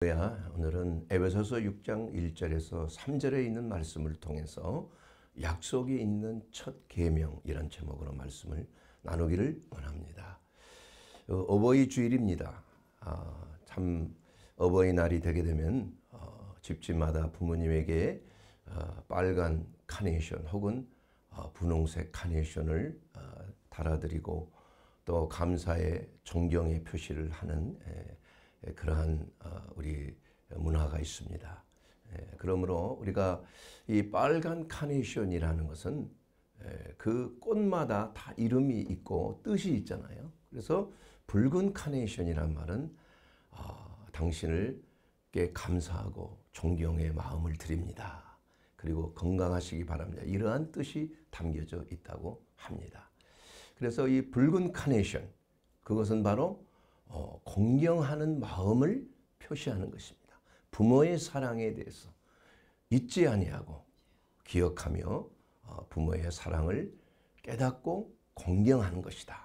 오늘은 에베소서 6장 1절에서 3절에 있는 말씀을 통해서 약속이 있는 첫 계명, 이런 제목으로 말씀을 나누기를 원합니다. 어버이 주일입니다. 참 어버이날이 되게 되면 집집마다 부모님에게 빨간 카네이션 혹은 분홍색 카네이션을 달아드리고 또 감사의 존경의 표시를 하는 그러한 우리 문화가 있습니다. 그러므로 우리가 이 빨간 카네이션이라는 것은 그 꽃마다 다 이름이 있고 뜻이 있잖아요. 그래서 붉은 카네이션이란 말은 당신을께 감사하고 존경의 마음을 드립니다. 그리고 건강하시기 바랍니다. 이러한 뜻이 담겨져 있다고 합니다. 그래서 이 붉은 카네이션, 그것은 바로 공경하는 마음을 표시하는 것입니다. 부모의 사랑에 대해서 잊지 아니하고 기억하며 부모의 사랑을 깨닫고 공경하는 것이다.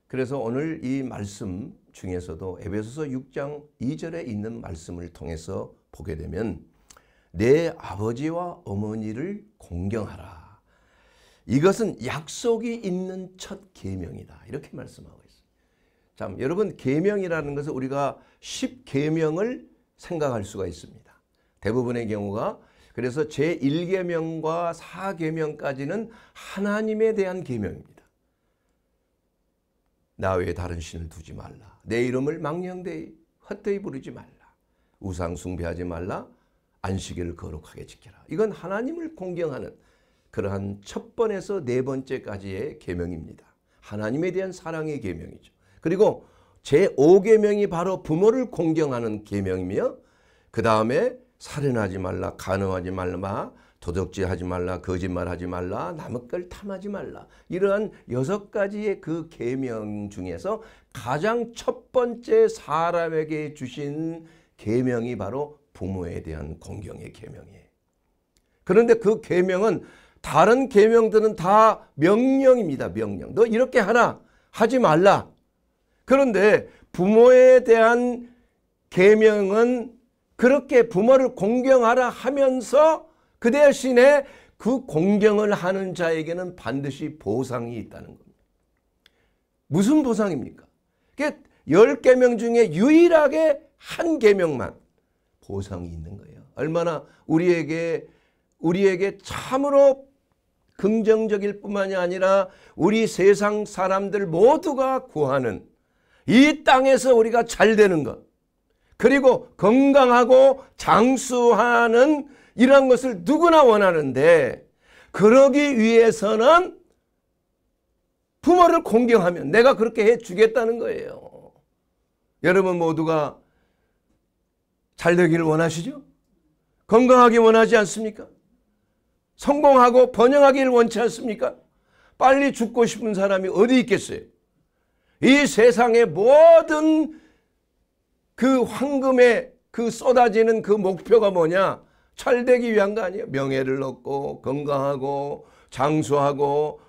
그래서 오늘 이 말씀 중에서도 에베소서 6장 2절에 있는 말씀을 통해서 보게 되면 내 아버지와 어머니를 공경하라. 이것은 약속이 있는 첫 계명이다. 이렇게 말씀하고 있습니다. 참, 여러분, 계명이라는 것은 우리가 10계명을 생각할 수가 있습니다. 대부분의 경우가. 그래서 제1계명과 4계명까지는 하나님에 대한 계명입니다. 나 외에 다른 신을 두지 말라. 내 이름을 망령되이 헛되이 부르지 말라. 우상 숭배하지 말라. 안식일을 거룩하게 지켜라. 이건 하나님을 공경하는 그러한 첫 번에서 네 번째까지의 계명입니다. 하나님에 대한 사랑의 계명이죠. 그리고 제5계명이 바로 부모를 공경하는 계명이며, 그 다음에 살인하지 말라, 간음하지 말라, 도둑질하지 말라, 거짓말하지 말라, 남의 걸 탐하지 말라. 이러한 6가지의 그 계명 중에서 가장 첫 번째 사람에게 주신 계명이 바로 부모에 대한 공경의 계명이에요. 그런데 그 계명은 다른 계명들은 다 명령입니다. 명령. 너 이렇게 하라, 하지 말라. 그런데 부모에 대한 계명은 그렇게 부모를 공경하라 하면서 그 대신에 그 공경을 하는 자에게는 반드시 보상이 있다는 겁니다. 무슨 보상입니까? 10계명 중에 유일하게 한 계명만 보상이 있는 거예요. 얼마나 우리에게 참으로 긍정적일 뿐만이 아니라 우리 세상 사람들 모두가 구하는 이 땅에서 우리가 잘 되는 것, 그리고 건강하고 장수하는 이런 것을 누구나 원하는데, 그러기 위해서는 부모를 공경하면 내가 그렇게 해주겠다는 거예요. 여러분 모두가 잘 되기를 원하시죠? 건강하기 원하지 않습니까? 성공하고 번영하기를 원치 않습니까? 빨리 죽고 싶은 사람이 어디 있겠어요? 이 세상의 모든 그 황금에 그 쏟아지는 그 목표가 뭐냐? 잘 되기 위한 거 아니에요? 명예를 얻고 건강하고 장수하고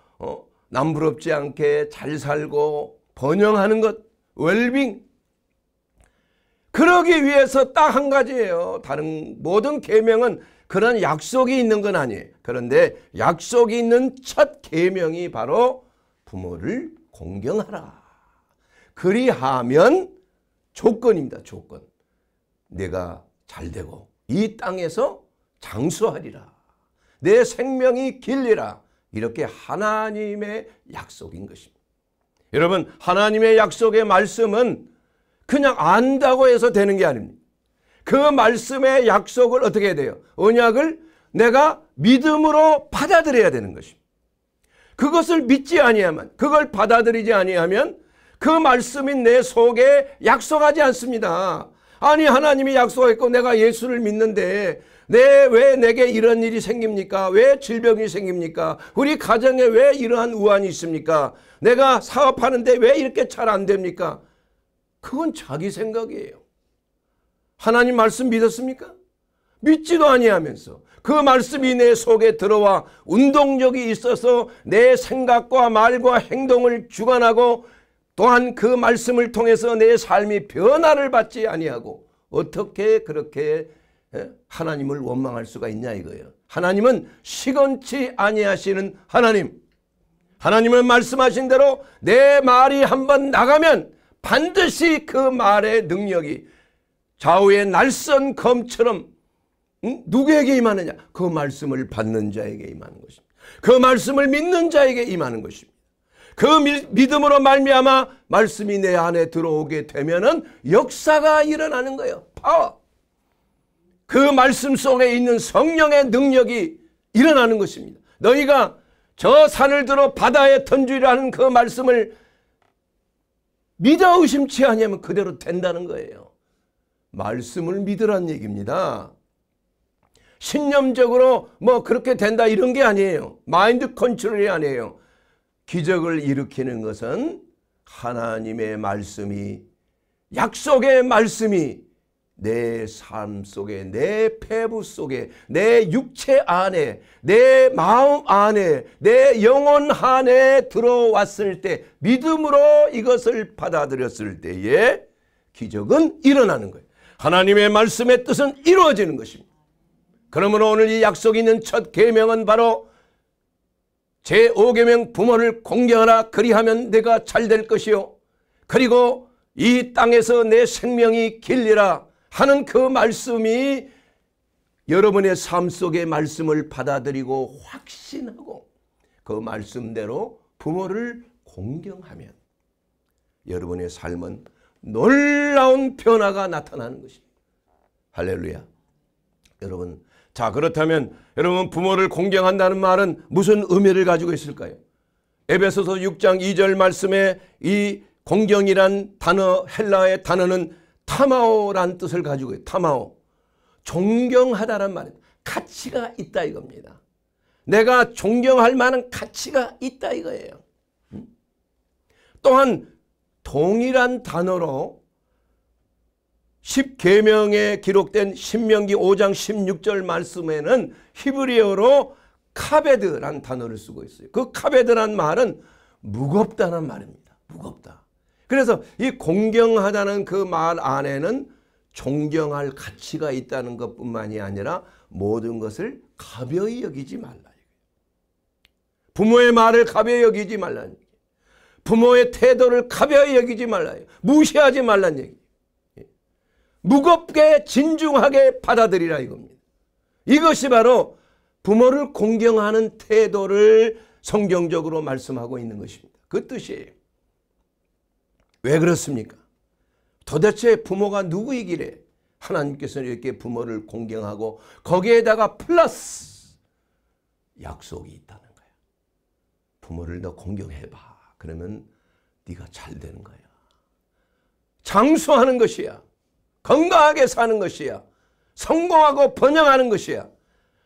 남부럽지 않게 잘 살고 번영하는 것, 웰빙. 그러기 위해서 딱 한 가지예요. 다른 모든 계명은 그런 약속이 있는 건 아니에요. 그런데 약속이 있는 첫 계명이 바로 부모를 공경하라. 그리하면 조건입니다. 조건. 내가 잘되고 이 땅에서 장수하리라. 내 생명이 길리라. 이렇게 하나님의 약속인 것입니다. 여러분, 하나님의 약속의 말씀은 그냥 안다고 해서 되는 게 아닙니다. 그 말씀의 약속을 어떻게 해야 돼요? 언약을 내가 믿음으로 받아들여야 되는 것입니다. 그것을 믿지 아니하면, 그걸 받아들이지 아니하면 그 말씀이 내 속에 약속하지 않습니다. 아니, 하나님이 약속했고 내가 예수를 믿는데 왜 내게 이런 일이 생깁니까? 왜 질병이 생깁니까? 우리 가정에 왜 이러한 우환이 있습니까? 내가 사업하는데 왜 이렇게 잘 안 됩니까? 그건 자기 생각이에요. 하나님 말씀 믿었습니까? 믿지도 아니하면서 그 말씀이 내 속에 들어와 운동력이 있어서 내 생각과 말과 행동을 주관하고 또한 그 말씀을 통해서 내 삶이 변화를 받지 아니하고 어떻게 그렇게 하나님을 원망할 수가 있냐 이거예요. 하나님은 시건치 아니하시는 하나님. 하나님은 말씀하신 대로 내 말이 한번 나가면 반드시 그 말의 능력이 좌우의 날선 검처럼 누구에게 임하느냐? 그 말씀을 받는 자에게 임하는 것입니다. 그 말씀을 믿는 자에게 임하는 것입니다. 그 믿음으로 말미암아 말씀이 내 안에 들어오게 되면은 역사가 일어나는 거예요. 파워. 그 말씀 속에 있는 성령의 능력이 일어나는 것입니다. 너희가 저 산을 들어 바다에 던지라는 그 말씀을 믿어 의심치 아니하면 그대로 된다는 거예요. 말씀을 믿으란 얘기입니다. 신념적으로 뭐 그렇게 된다 이런 게 아니에요. 마인드 컨트롤이 아니에요. 기적을 일으키는 것은 하나님의 말씀이, 약속의 말씀이 내 삶 속에, 내 폐부 속에, 내 육체 안에, 내 마음 안에, 내 영혼 안에 들어왔을 때, 믿음으로 이것을 받아들였을 때에 기적은 일어나는 거예요. 하나님의 말씀의 뜻은 이루어지는 것입니다. 그러므로 오늘 이 약속이 있는 첫 계명은 바로 제5계명 부모를 공경하라 그리하면 내가 잘 될 것이요 그리고 이 땅에서 내 생명이 길리라 하는 그 말씀이 여러분의 삶 속의 말씀을 받아들이고 확신하고 그 말씀대로 부모를 공경하면 여러분의 삶은 놀라운 변화가 나타나는 것입니다. 할렐루야. 여러분, 자, 그렇다면 여러분 부모를 공경한다는 말은 무슨 의미를 가지고 있을까요? 에베소서 6장 2절 말씀에 이 공경이란 단어, 헬라어의 단어는 타마오란 뜻을 가지고 있어요. 타마오. 존경하다란 말입니다. 가치가 있다 이겁니다. 내가 존경할 만한 가치가 있다 이거예요. 또한 동일한 단어로 10계명에 기록된 신명기 5장 16절 말씀에는 히브리어로 카베드라는 단어를 쓰고 있어요. 그 카베드란 말은 무겁다는 말입니다. 무겁다. 그래서 이 공경하다는 그 말 안에는 존경할 가치가 있다는 것뿐만이 아니라 모든 것을 가벼이 여기지 말라. 부모의 말을 가벼이 여기지 말라는 얘기예요. 부모의 태도를 가벼이 여기지 말라. 무시하지 말라는 얘기예요. 무겁게 진중하게 받아들이라 이겁니다. 이것이 바로 부모를 공경하는 태도를 성경적으로 말씀하고 있는 것입니다. 그 뜻이에요. 왜 그렇습니까? 도대체 부모가 누구이기래 하나님께서는 이렇게 부모를 공경하고 거기에다가 플러스 약속이 있다는 거야. 부모를 너 공경해봐. 그러면 네가 잘 되는 거야. 장수하는 것이야. 건강하게 사는 것이야. 성공하고 번영하는 것이야.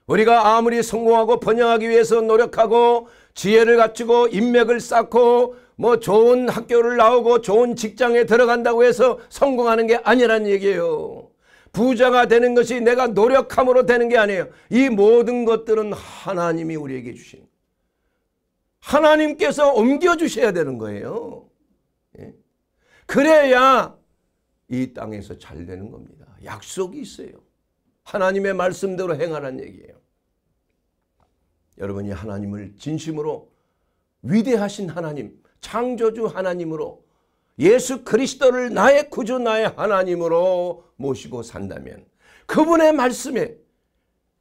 우리가 아무리 성공하고 번영하기 위해서 노력하고 지혜를 갖추고 인맥을 쌓고 뭐 좋은 학교를 나오고 좋은 직장에 들어간다고 해서 성공하는 게 아니란 얘기예요. 부자가 되는 것이 내가 노력함으로 되는 게 아니에요. 이 모든 것들은 하나님이 우리에게 주신, 하나님께서 옮겨주셔야 되는 거예요. 그래야 이 땅에서 잘 되는 겁니다. 약속이 있어요. 하나님의 말씀대로 행하라는 얘기예요. 여러분이 하나님을 진심으로 위대하신 하나님, 창조주 하나님으로 예수 그리스도를 나의 구주 나의 하나님으로 모시고 산다면 그분의 말씀에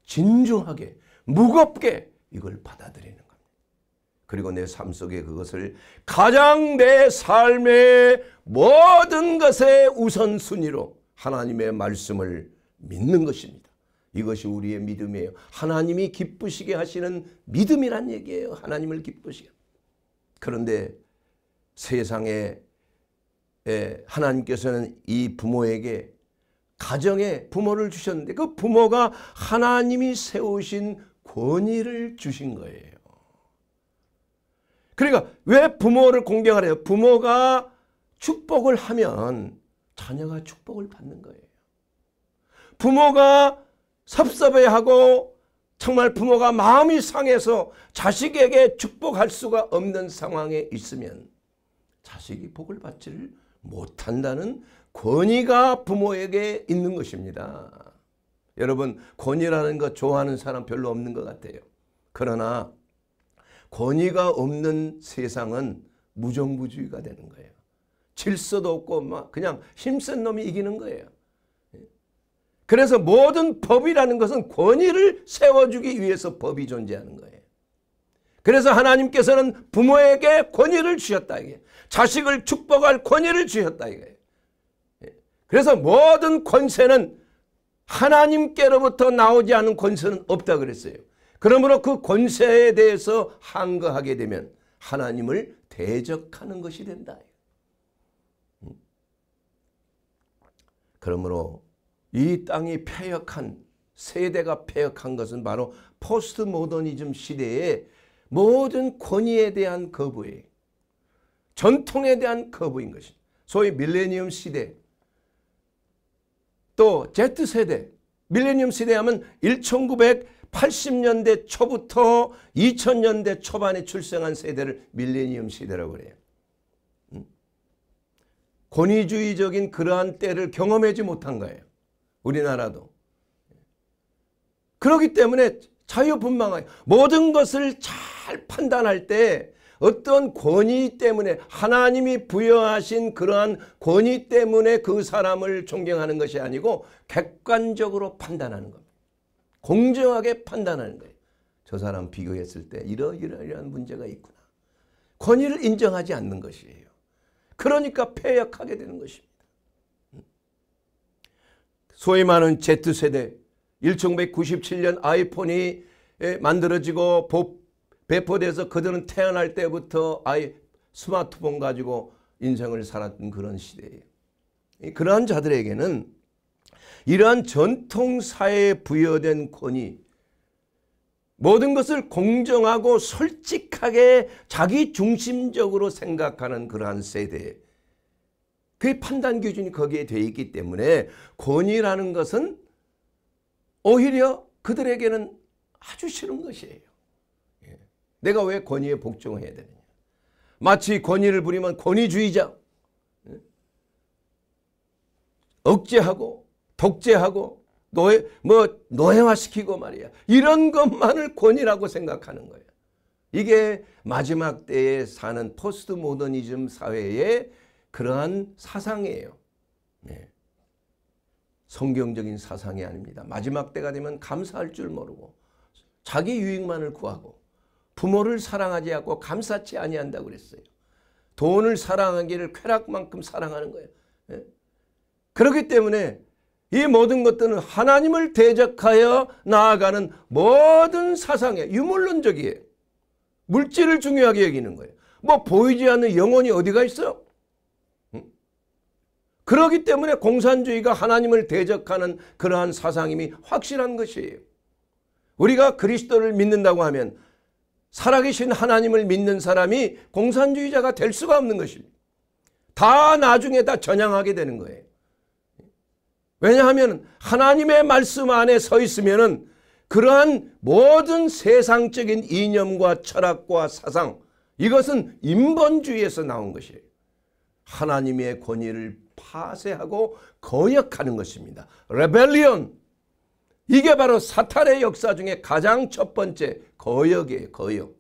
진중하게 무겁게 이걸 받아들이는 겁니다. 그리고 내 삶 속에 그것을 가장 내 삶의 모든 것의 우선순위로 하나님의 말씀을 믿는 것입니다. 이것이 우리의 믿음이에요. 하나님이 기쁘시게 하시는 믿음이란 얘기예요. 하나님을 기쁘시게. 그런데 세상에 하나님께서는 이 부모에게 가정에 부모를 주셨는데 그 부모가 하나님이 세우신 권위를 주신 거예요. 그러니까 왜 부모를 공경하래요? 부모가 축복을 하면 자녀가 축복을 받는 거예요. 부모가 섭섭해하고 정말 부모가 마음이 상해서 자식에게 축복할 수가 없는 상황에 있으면 자식이 복을 받지를 못한다는 권위가 부모에게 있는 것입니다. 여러분, 권위라는 거 좋아하는 사람 별로 없는 것 같아요. 그러나 권위가 없는 세상은 무정부주의가 되는 거예요. 질서도 없고 막 그냥 힘센 놈이 이기는 거예요. 그래서 모든 법이라는 것은 권위를 세워주기 위해서 법이 존재하는 거예요. 그래서 하나님께서는 부모에게 권위를 주셨다. 이게. 자식을 축복할 권위를 주셨다. 이게. 그래서 모든 권세는 하나님께로부터 나오지 않은 권세는 없다 그랬어요. 그러므로 그 권세에 대해서 항거하게 되면 하나님을 대적하는 것이 된다. 그러므로 이 땅이 패역한, 세대가 패역한 것은 바로 포스트 모더니즘 시대의 모든 권위에 대한 거부예요. 전통에 대한 거부인 것입니다. 소위 밀레니엄 시대, 또 Z세대, 밀레니엄 시대 하면 1980년대 초부터 2000년대 초반에 출생한 세대를 밀레니엄 시대라고 그래요. 권위주의적인 그러한 때를 경험하지 못한 거예요. 우리나라도. 그렇기 때문에 자유분방하게 모든 것을 잘 판단할 때 어떤 권위 때문에 하나님이 부여하신 그러한 권위 때문에 그 사람을 존경하는 것이 아니고 객관적으로 판단하는 겁니다. 공정하게 판단하는 거예요. 저 사람 비교했을 때 이러이러한 문제가 있구나. 권위를 인정하지 않는 것이에요. 그러니까 패역하게 되는 것입니다. 소위 말하는 Z세대, 1997년 아이폰이 만들어지고 배포돼서 그들은 태어날 때부터 스마트폰 가지고 인생을 살았던 그런 시대예요. 그러한 자들에게는 이러한 전통사회에 부여된 권위, 모든 것을 공정하고 솔직하게 자기 중심적으로 생각하는 그러한 세대, 그 판단 기준이 거기에 되어 있기 때문에 권위라는 것은 오히려 그들에게는 아주 싫은 것이에요. 내가 왜 권위에 복종해야 되느냐. 마치 권위를 부리면 권위주의자, 억제하고 독재하고 노예화시키고 말이야. 이런 것만을 권위라고 생각하는 거예요. 이게 마지막 때에 사는 포스트 모더니즘 사회의 그러한 사상이에요. 네. 성경적인 사상이 아닙니다. 마지막 때가 되면 감사할 줄 모르고 자기 유익만을 구하고 부모를 사랑하지 않고 감사치 아니한다고 그랬어요. 돈을 사랑하기를 쾌락만큼 사랑하는 거예요. 네? 그렇기 때문에 이 모든 것들은 하나님을 대적하여 나아가는 모든 사상에 유물론적이에요. 물질을 중요하게 여기는 거예요. 뭐 보이지 않는 영혼이 어디가 있어요? 그렇기 때문에 공산주의가 하나님을 대적하는 그러한 사상임이 확실한 것이에요. 우리가 그리스도를 믿는다고 하면 살아계신 하나님을 믿는 사람이 공산주의자가 될 수가 없는 것입니다. 다 나중에 다 전향하게 되는 거예요. 왜냐하면 하나님의 말씀 안에 서 있으면 그러한 모든 세상적인 이념과 철학과 사상, 이것은 인본주의에서 나온 것이에요. 하나님의 권위를 파쇄하고 거역하는 것입니다. 레벨리온, 이게 바로 사탄의 역사 중에 가장 첫 번째 거역이에요. 거역.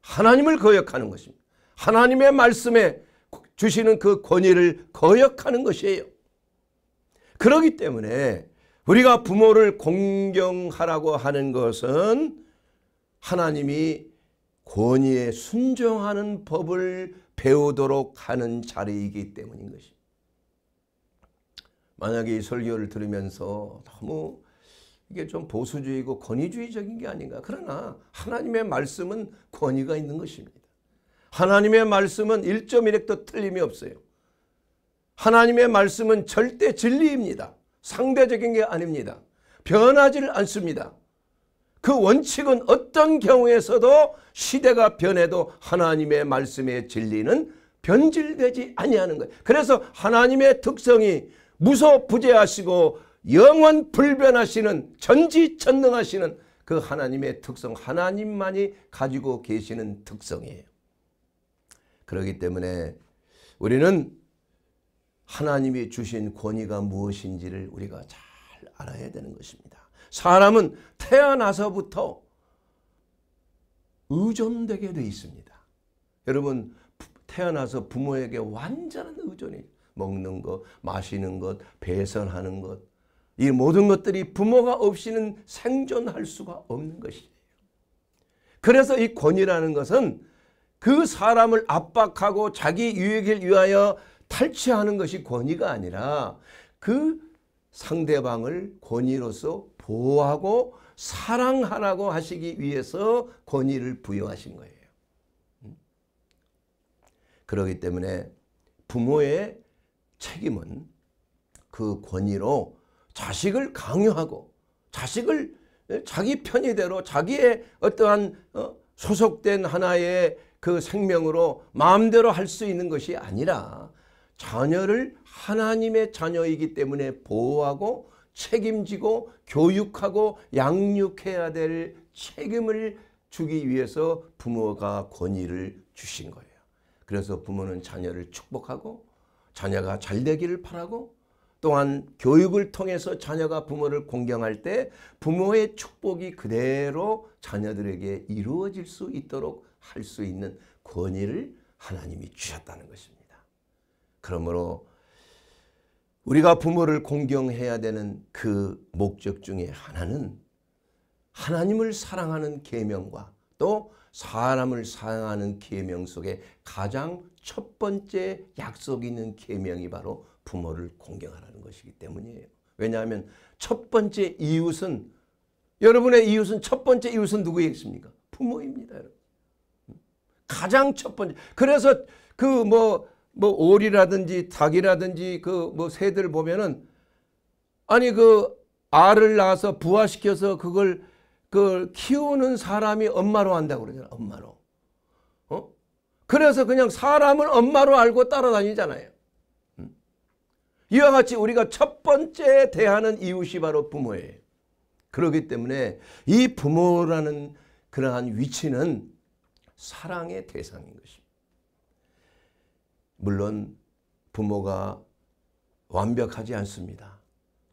하나님을 거역하는 것입니다. 하나님의 말씀에 주시는 그 권위를 거역하는 것이에요. 그렇기 때문에 우리가 부모를 공경하라고 하는 것은 하나님이 권위에 순종하는 법을 배우도록 하는 자리이기 때문인 것입니다. 만약에 이 설교를 들으면서 너무 이게 좀 보수주의고 권위주의적인 게 아닌가. 그러나 하나님의 말씀은 권위가 있는 것입니다. 하나님의 말씀은 1.1획도 틀림이 없어요. 하나님의 말씀은 절대 진리입니다. 상대적인 게 아닙니다. 변하지를 않습니다. 그 원칙은 어떤 경우에서도 시대가 변해도 하나님의 말씀의 진리는 변질되지 아니하는 거예요. 그래서 하나님의 특성이 무소부재하시고 영원 불변하시는 전지전능하시는 그 하나님의 특성, 하나님만이 가지고 계시는 특성이에요. 그렇기 때문에 우리는 하나님이 주신 권위가 무엇인지를 우리가 잘 알아야 되는 것입니다. 사람은 태어나서부터 의존되게 되어 있습니다. 여러분, 태어나서 부모에게 완전한 의존이, 먹는 것, 마시는 것, 배선하는 것, 이 모든 것들이 부모가 없이는 생존할 수가 없는 것이에요. 그래서 이 권위라는 것은 그 사람을 압박하고 자기 유익을 위하여 탈취하는 것이 권위가 아니라 그 상대방을 권위로서 보호하고 사랑하라고 하시기 위해서 권위를 부여하신 거예요. 그렇기 때문에 부모의 책임은 그 권위로 자식을 강요하고 자식을 자기 편의대로 자기의 어떠한 소속된 하나의 그 생명으로 마음대로 할 수 있는 것이 아니라 자녀를 하나님의 자녀이기 때문에 보호하고 책임지고 교육하고 양육해야 될 책임을 주기 위해서 부모가 권위를 주신 거예요. 그래서 부모는 자녀를 축복하고 자녀가 잘 되기를 바라고 또한 교육을 통해서 자녀가 부모를 공경할 때 부모의 축복이 그대로 자녀들에게 이루어질 수 있도록 할 수 있는 권위를 하나님이 주셨다는 것입니다. 그러므로 우리가 부모를 공경해야 되는 그 목적 중에 하나는 하나님을 사랑하는 계명과 또 사람을 사랑하는 계명 속에 가장 첫 번째 약속이 있는 계명이 바로 부모를 공경하라는 것이기 때문이에요. 왜냐하면 첫 번째 이웃은, 여러분의 이웃은, 첫 번째 이웃은 누구이겠습니까? 부모입니다, 여러분. 가장 첫 번째. 그래서 그 오리라든지 닭이라든지 그 새들 보면은, 아니 그 알을 낳아서 부화시켜서 그걸 키우는 사람이 엄마로 한다고 그러잖아요. 엄마로. 그래서 그냥 사람을 엄마로 알고 따라다니잖아요. 이와 같이 우리가 첫 번째 대하는 이웃이 바로 부모예요. 그렇기 때문에 이 부모라는 그러한 위치는 사랑의 대상인 것입니다. 물론 부모가 완벽하지 않습니다.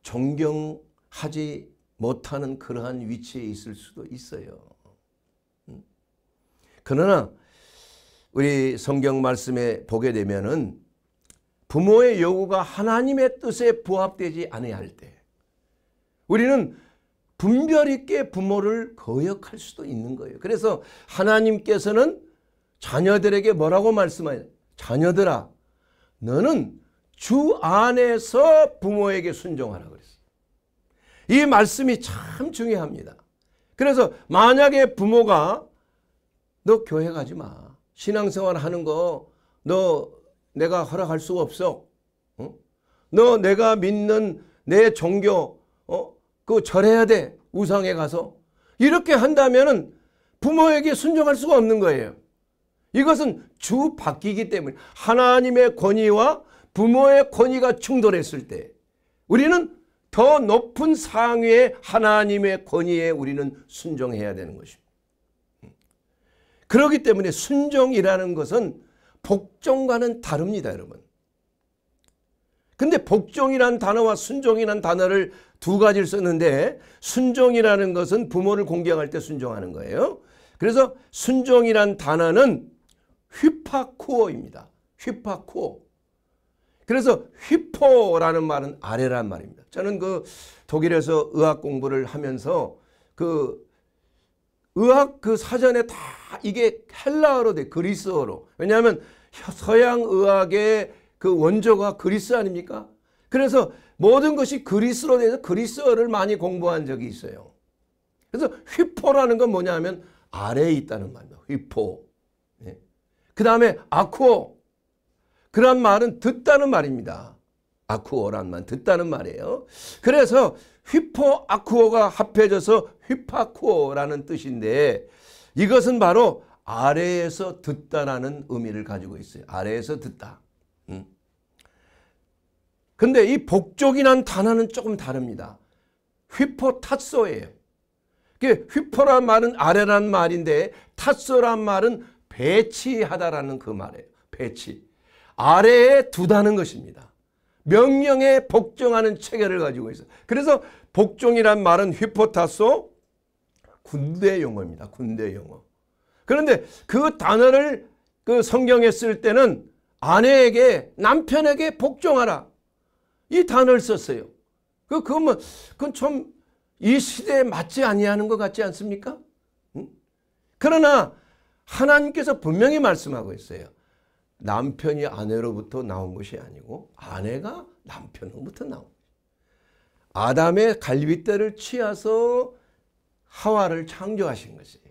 존경하지 못하는 그러한 위치에 있을 수도 있어요. 그러나 우리 성경 말씀에 보게 되면은 부모의 요구가 하나님의 뜻에 부합되지 아니할 때 우리는 분별 있게 부모를 거역할 수도 있는 거예요. 그래서 하나님께서는 자녀들에게 뭐라고 말씀하세요? 자녀들아, 너는 주 안에서 부모에게 순종하라 그랬어요. 이 말씀이 참 중요합니다. 그래서 만약에 부모가 너 교회 가지 마, 신앙생활 하는 거 너 내가 허락할 수가 없어, 너 내가 믿는 내 종교 그거 절해야 돼, 우상에 가서, 이렇게 한다면은 부모에게 순종할 수가 없는 거예요. 이것은 주 바뀌기 때문에 하나님의 권위와 부모의 권위가 충돌했을 때 우리는 더 높은 상위의 하나님의 권위에 우리는 순종해야 되는 것입니다. 그렇기 때문에 순종이라는 것은 복종과는 다릅니다, 여러분. 근데 복종이라는 단어와 순종이라는 단어를 두 가지를 썼는데, 순종이라는 것은 부모를 공경할 때 순종하는 거예요. 그래서 순종이라는 단어는 휘파쿠오입니다. 휘파쿠오. 그래서 휘포라는 말은 아래란 말입니다. 저는 그 독일에서 의학 공부를 하면서 그 의학 그 사전에 다 이게 헬라어로 돼, 그리스어로. 왜냐하면 서양 의학의 그 원조가 그리스 아닙니까? 그래서 모든 것이 그리스로 돼서 그리스어를 많이 공부한 적이 있어요. 그래서 휘포라는 건 뭐냐면 아래에 있다는 말입니다. 휘포. 그 다음에 아쿠오. 그런 말은 듣다는 말입니다. 아쿠오란 말, 듣다는 말이에요. 그래서 휘포 아쿠오가 합해져서 휘파쿠오라는 뜻인데, 이것은 바로 아래에서 듣다라는 의미를 가지고 있어요. 아래에서 듣다. 근데 이 복종이라는 단어는 조금 다릅니다. 휘포타소예요. 휘포란 말은 아래란 말인데 타소란 말은 배치하다라는 그 말이에요. 배치. 아래에 두다는 것입니다. 명령에 복종하는 체계를 가지고 있어요. 그래서 복종이란 말은 휘포타소 군대 용어입니다. 군대 용어. 그런데 그 단어를 그 성경에 쓸 때는 아내에게 남편에게 복종하라 이 단어를 썼어요. 그건 좀 이 시대에 맞지 아니하는 것 같지 않습니까? 응? 그러나 하나님께서 분명히 말씀하고 있어요. 남편이 아내로부터 나온 것이 아니고 아내가 남편으로부터 나온 거예요. 아담의 갈빗대를 취해서 하와를 창조하신 것이에요.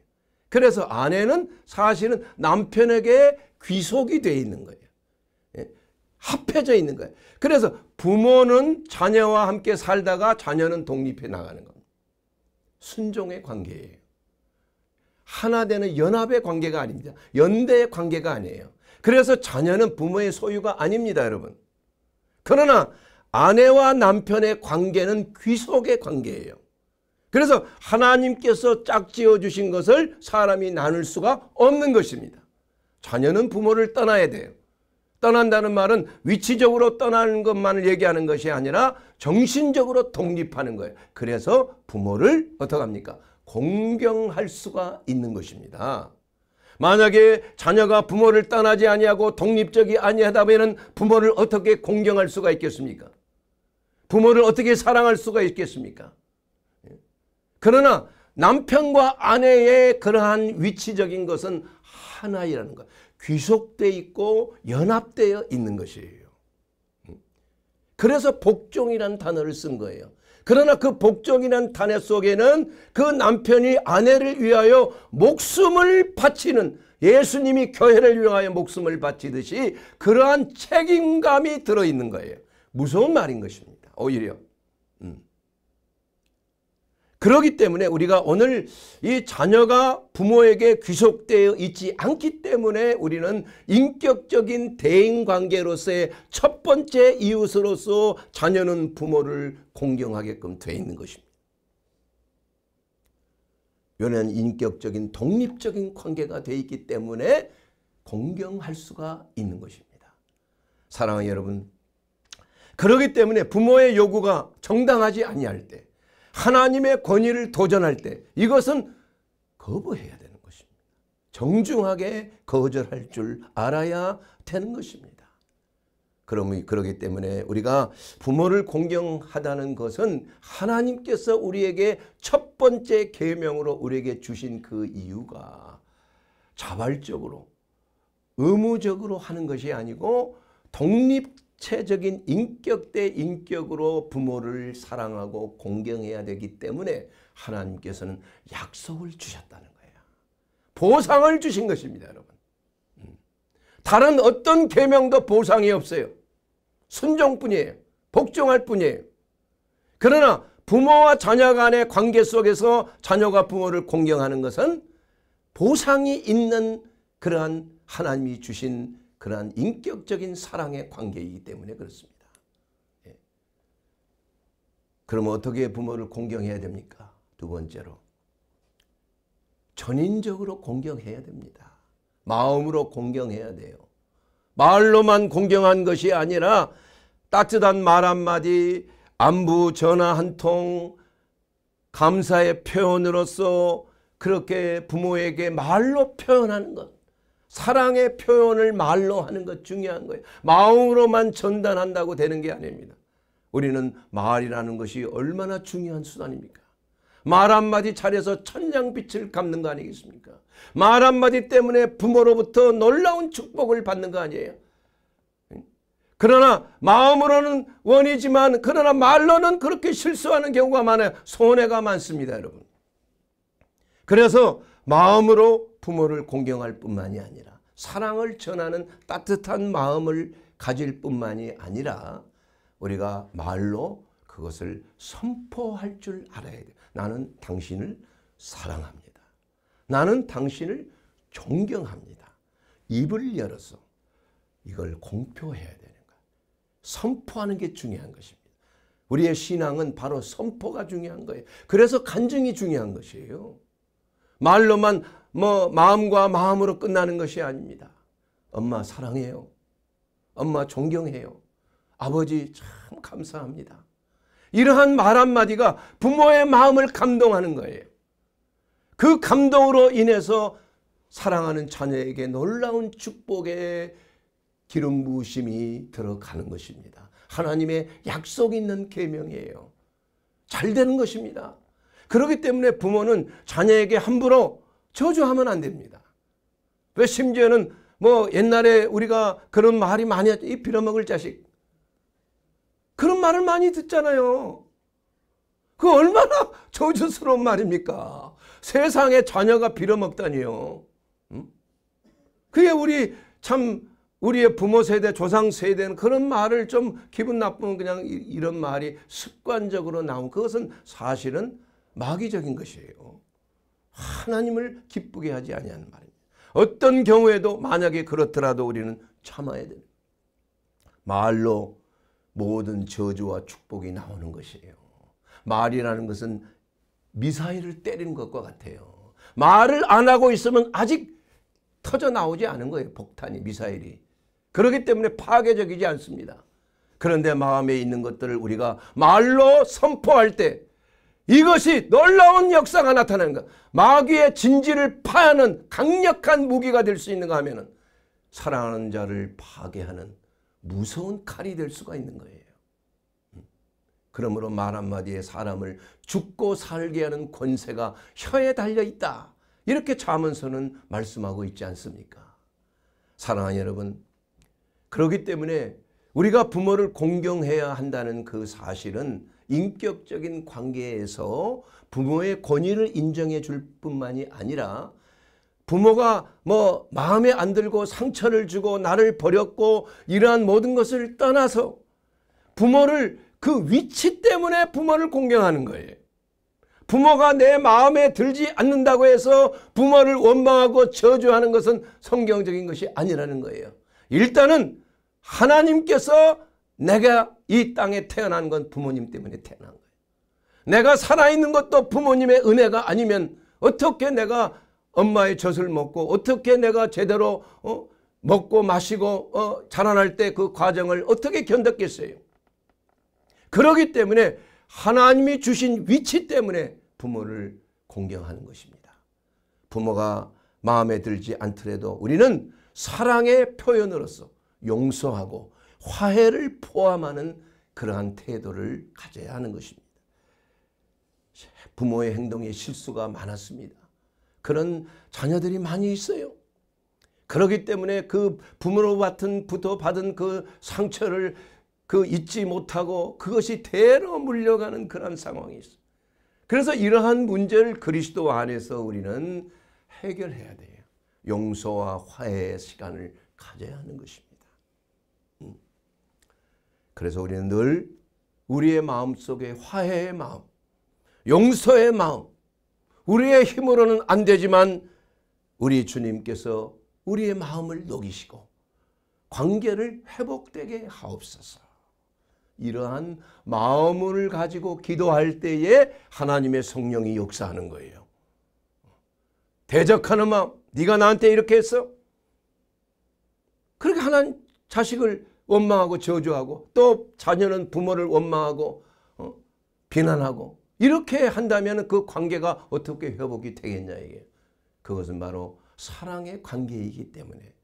그래서 아내는 사실은 남편에게 귀속이 되어 있는 거예요. 합해져 있는 거예요. 그래서 부모는 자녀와 함께 살다가 자녀는 독립해 나가는 겁니다. 순종의 관계예요. 하나 되는 연합의 관계가 아닙니다. 연대의 관계가 아니에요. 그래서 자녀는 부모의 소유가 아닙니다, 여러분. 그러나 아내와 남편의 관계는 귀속의 관계예요. 그래서 하나님께서 짝지어 주신 것을 사람이 나눌 수가 없는 것입니다. 자녀는 부모를 떠나야 돼요. 떠난다는 말은 위치적으로 떠나는 것만을 얘기하는 것이 아니라 정신적으로 독립하는 거예요. 그래서 부모를 어떻게 합니까? 공경할 수가 있는 것입니다. 만약에 자녀가 부모를 떠나지 아니하고 독립적이 아니하다면 부모를 어떻게 공경할 수가 있겠습니까? 부모를 어떻게 사랑할 수가 있겠습니까? 그러나 남편과 아내의 그러한 위치적인 것은 하나이라는 것. 귀속되어 있고 연합되어 있는 것이에요. 그래서 복종이라는 단어를 쓴 거예요. 그러나 그 복종이라는 단어 속에는 그 남편이 아내를 위하여 목숨을 바치는, 예수님이 교회를 위하여 목숨을 바치듯이 그러한 책임감이 들어있는 거예요. 무서운 말인 것입니다. 오히려. 그렇기 때문에 우리가 오늘 이 자녀가 부모에게 귀속되어 있지 않기 때문에 우리는 인격적인 대인관계로서의 첫 번째 이웃으로서 자녀는 부모를 공경하게끔 되어 있는 것입니다. 이런 인격적인 독립적인 관계가 되어 있기 때문에 공경할 수가 있는 것입니다. 사랑하는 여러분, 그렇기 때문에 부모의 요구가 정당하지 아니할 때, 하나님의 권위를 도전할 때 이것은 거부해야 되는 것입니다. 정중하게 거절할 줄 알아야 되는 것입니다. 그렇기 때문에 우리가 부모를 공경하다는 것은 하나님께서 우리에게 첫 번째 계명으로 우리에게 주신 그 이유가 자발적으로 의무적으로 하는 것이 아니고 독립체적인 인격 대 인격으로 부모를 사랑하고 공경해야 되기 때문에 하나님께서는 약속을 주셨다는 거예요. 보상을 주신 것입니다, 여러분. 다른 어떤 계명도 보상이 없어요. 순종뿐이에요. 복종할 뿐이에요. 그러나 부모와 자녀 간의 관계 속에서 자녀가 부모를 공경하는 것은 보상이 있는 그러한 하나님이 주신 그러한 인격적인 사랑의 관계이기 때문에 그렇습니다. 그러면 어떻게 부모를 공경해야 됩니까? 두 번째로 전인적으로 공경해야 됩니다. 마음으로 공경해야 돼요. 말로만 공경한 것이 아니라 따뜻한 말 한마디, 안부 전화 한 통, 감사의 표현으로서 그렇게 부모에게 말로 표현하는 것, 사랑의 표현을 말로 하는 것 중요한 거예요. 마음으로만 전달한다고 되는 게 아닙니다. 우리는 말이라는 것이 얼마나 중요한 수단입니까? 말 한마디 잘해서 천냥빛을 갚는 거 아니겠습니까? 말 한마디 때문에 부모로부터 놀라운 축복을 받는 거 아니에요? 그러나 마음으로는 원이지만 그러나 말로는 그렇게 실수하는 경우가 많아요. 손해가 많습니다, 여러분. 그래서 마음으로 부모를 공경할 뿐만이 아니라 사랑을 전하는 따뜻한 마음을 가질 뿐만이 아니라 우리가 말로 그것을 선포할 줄 알아야 돼요. 나는 당신을 사랑합니다. 나는 당신을 존경합니다. 입을 열어서 이걸 공표해야 되는 거예요. 선포하는 게 중요한 것입니다. 우리의 신앙은 바로 선포가 중요한 거예요. 그래서 간증이 중요한 것이에요. 말로만 마음과 마음으로 끝나는 것이 아닙니다. 엄마 사랑해요. 엄마 존경해요. 아버지 참 감사합니다. 이러한 말 한마디가 부모의 마음을 감동하는 거예요. 그 감동으로 인해서 사랑하는 자녀에게 놀라운 축복의 기름 부으심이 들어가는 것입니다. 하나님의 약속 있는 계명이에요. 잘 되는 것입니다. 그렇기 때문에 부모는 자녀에게 함부로 저주하면 안 됩니다. 왜 심지어는 뭐 옛날에 우리가 그런 말이 많이 했죠. 이 빌어먹을 자식. 그런 말을 많이 듣잖아요. 그 얼마나 저주스러운 말입니까? 세상에 자녀가 빌어먹다니요. 그게 우리의 부모 세대, 조상 세대는 그런 말을 좀 기분 나쁘면 그냥 이런 말이 습관적으로 나온, 그것은 사실은 마귀적인 것이에요. 하나님을 기쁘게 하지 아니하는 말입니다. 어떤 경우에도 만약에 그렇더라도 우리는 참아야 돼요. 말로 모든 저주와 축복이 나오는 것이에요. 말이라는 것은 미사일을 때리는 것과 같아요. 말을 안 하고 있으면 아직 터져 나오지 않은 거예요. 폭탄이, 미사일이. 그렇기 때문에 파괴적이지 않습니다. 그런데 마음에 있는 것들을 우리가 말로 선포할 때 이것이 놀라운 역사가 나타나는 것. 마귀의 진지를 파하는 강력한 무기가 될 수 있는가 하면은 사랑하는 자를 파괴하는 무서운 칼이 될 수가 있는 거예요. 그러므로 말 한마디에 사람을 죽고 살게 하는 권세가 혀에 달려 있다. 이렇게 잠언서는 말씀하고 있지 않습니까? 사랑하는 여러분, 그렇기 때문에 우리가 부모를 공경해야 한다는 그 사실은 인격적인 관계에서 부모의 권위를 인정해 줄 뿐만이 아니라 부모가 뭐 마음에 안 들고 상처를 주고 나를 버렸고 이러한 모든 것을 떠나서 부모를 그 위치 때문에 부모를 공경하는 거예요. 부모가 내 마음에 들지 않는다고 해서 부모를 원망하고 저주하는 것은 성경적인 것이 아니라는 거예요. 일단은 하나님께서 내가 이 땅에 태어난 건 부모님 때문에 태어난 거예요. 내가 살아있는 것도 부모님의 은혜가 아니면 어떻게 내가 엄마의 젖을 먹고 어떻게 내가 제대로 먹고 마시고 자라날 때 그 과정을 어떻게 견뎠겠어요. 그렇기 때문에 하나님이 주신 위치 때문에 부모를 공경하는 것입니다. 부모가 마음에 들지 않더라도 우리는 사랑의 표현으로서 용서하고 화해를 포함하는 그러한 태도를 가져야 하는 것입니다. 부모의 행동에 실수가 많았습니다. 그런 자녀들이 많이 있어요. 그렇기 때문에 그 부모로부터 받은 그 상처를 잊지 못하고 그것이 대로 물려가는 그런 상황이 있어요. 그래서 이러한 문제를 그리스도 안에서 우리는 해결해야 돼요. 용서와 화해의 시간을 가져야 하는 것입니다. 그래서 우리는 늘 우리의 마음속에 화해의 마음, 용서의 마음, 우리의 힘으로는 안 되지만 우리 주님께서 우리의 마음을 녹이시고 관계를 회복되게 하옵소서. 이러한 마음을 가지고 기도할 때에 하나님의 성령이 역사하는 거예요. 대적하는 마음, 네가 나한테 이렇게 했어? 그렇게 하나님 자식을 원망하고 저주하고 또 자녀는 부모를 원망하고 비난하고 이렇게 한다면 그 관계가 어떻게 회복이 되겠냐 이게. 그것은 바로 사랑의 관계이기 때문에